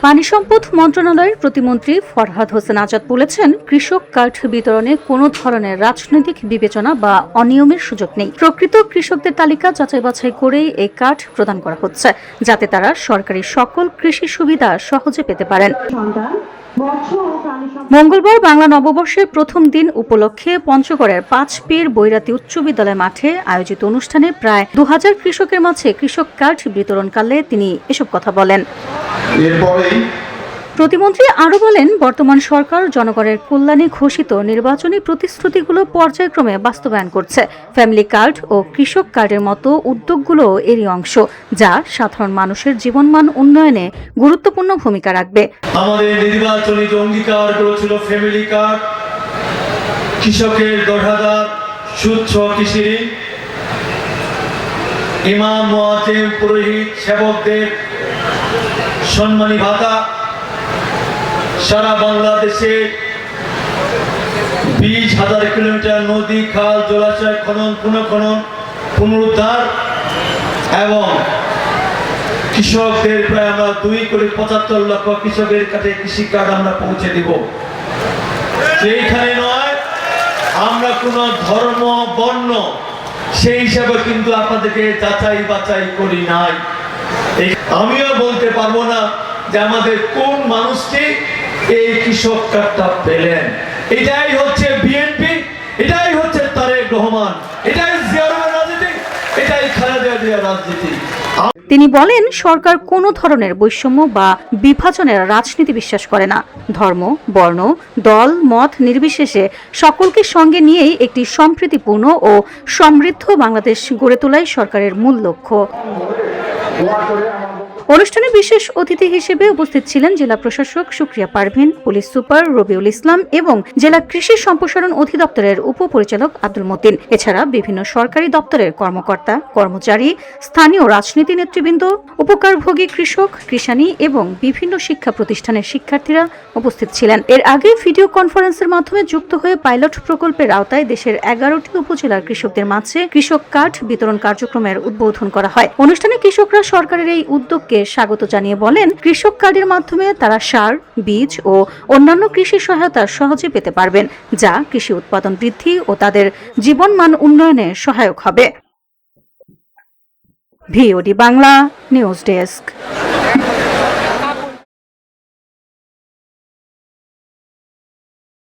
পানি সম্পদ মন্ত্রণালয়ের প্রতিমন্ত্রী ফরহাদ হোসেন আজাদ বলেছেন, কৃষক কার্ড বিতরণে কোনো ধরনের রাজনৈতিক বিবেচনা বা অনিয়মের সুযোগ নেই। প্রকৃত কৃষকদের তালিকা যাচাই বাছাই করেই এই কার্ড প্রদান করা হচ্ছে, যাতে তারা সরকারি সকল কৃষি সুবিধা সহজে পেতে পারেন। মঙ্গলবার বাংলা নববর্ষের প্রথম দিন উপলক্ষে পঞ্চগড়ের ৫ পীর বৈরাতি উচ্চ বিদ্যালয় মাঠে আয়োজিত অনুষ্ঠানে প্রায় ২০০০ কৃষকের মাঝে কৃষক কার্ড বিতরণকালে তিনি এসব কথা বলেন। প্রতিমন্ত্রী আরও বলেন, বর্তমান সরকার জনগণের কল্যাণে ঘোষিত নির্বাচনী প্রতিশ্রুতিগুলো পর্যায়ক্রমে বাস্তবায়ন করছে। ফ্যামিলি কার্ড ও কৃষক কার্ডের মতো উদ্যোগগুলো এরই অংশ, যা সাধারণ মানুষের জীবনমান উন্নয়নে গুরুত্বপূর্ণ ভূমিকা রাখবে। আমাদের নির্বাচনী অঙ্গীকারগুলো ছিল ফ্যামিলি কার্ড, কৃষকের ১০,০০০ সুচ্ছ কৃষি ঋণ, ইমাম, মুয়াজ্জিন, পুরোহিত, সেবকদের সম্মানী ভাতা, সারা বাংলাদেশে ২০,০০০ কিলোমিটার নদী, খাল, জলাশয় খনন, পুনরুদ্ধার এবং কৃষকদের প্রায় আমরা ২,৭৫,০০,০০০ কৃষকের কাছে কৃষি কার্ড আমরা পৌঁছে দিব। সেইখানে নয় আমরা কোন ধর্ম, বর্ণ সেই হিসাবে কিন্তু আপনাদেরকে যাচাই বাছাই করি নাই। আমিও বলতে পারবো না যে আমাদের কোন মানুষটি এই কৃষক কার্ডটা পেলেন। এটাই হচ্ছে বিএনপি, এটাই হচ্ছে তারেক রহমান, এটাই জিয়া রহমানের রাজনীতি, এটাই খালেদা জিয়ার রাজনীতি। তিনি বলেন, সরকার কোনো ধরনের বৈষম্য বা বিভাজনের রাজনীতি বিশ্বাস করে না। ধর্ম, বর্ণ, দল, মত নির্বিশেষে সকলকে সঙ্গে নিয়েই একটি সম্প্রীতিপূর্ণ ও সমৃদ্ধ বাংলাদেশ গড়ে তোলাই সরকারের মূল লক্ষ্য। অনুষ্ঠানে বিশেষ অতিথি হিসেবে উপস্থিত ছিলেন জেলা প্রশাসক শুক্রিয়া পারভিন, পুলিশ সুপার রবিউল ইসলাম এবং জেলা কৃষি সম্প্রসারণ অধিদপ্তরের উপপরিচালক আব্দুল মতিন। এছাড়া বিভিন্ন সরকারি দপ্তরের কর্মকর্তা, কর্মচারী, স্থানীয় রাজনীতি নেতৃবৃন্দ, উপকারভোগী কৃষক, কৃষানী এবং বিভিন্ন শিক্ষা প্রতিষ্ঠানের শিক্ষার্থীরা উপস্থিত ছিলেন। এর আগে ভিডিও কনফারেন্সের মাধ্যমে যুক্ত হয়ে পাইলট প্রকল্পের আওতায় দেশের ১১টি উপজেলার কৃষকদের মাঝে কৃষক কার্ড বিতরণ কার্যক্রমের উদ্বোধন করা হয়। অনুষ্ঠানে কৃষকরা সরকারের এই উদ্যোগকে স্বাগত জানিয়ে বলেন, কৃষক কার্ডের মাধ্যমে তারা সার, বীজ ও অন্যান্য কৃষি সহায়তা সহজে পেতে পারবেন, যা কৃষি উৎপাদন বৃদ্ধি ও তাদের জীবনমান উন্নয়নে সহায়ক হবে। VOD Bangla news desk.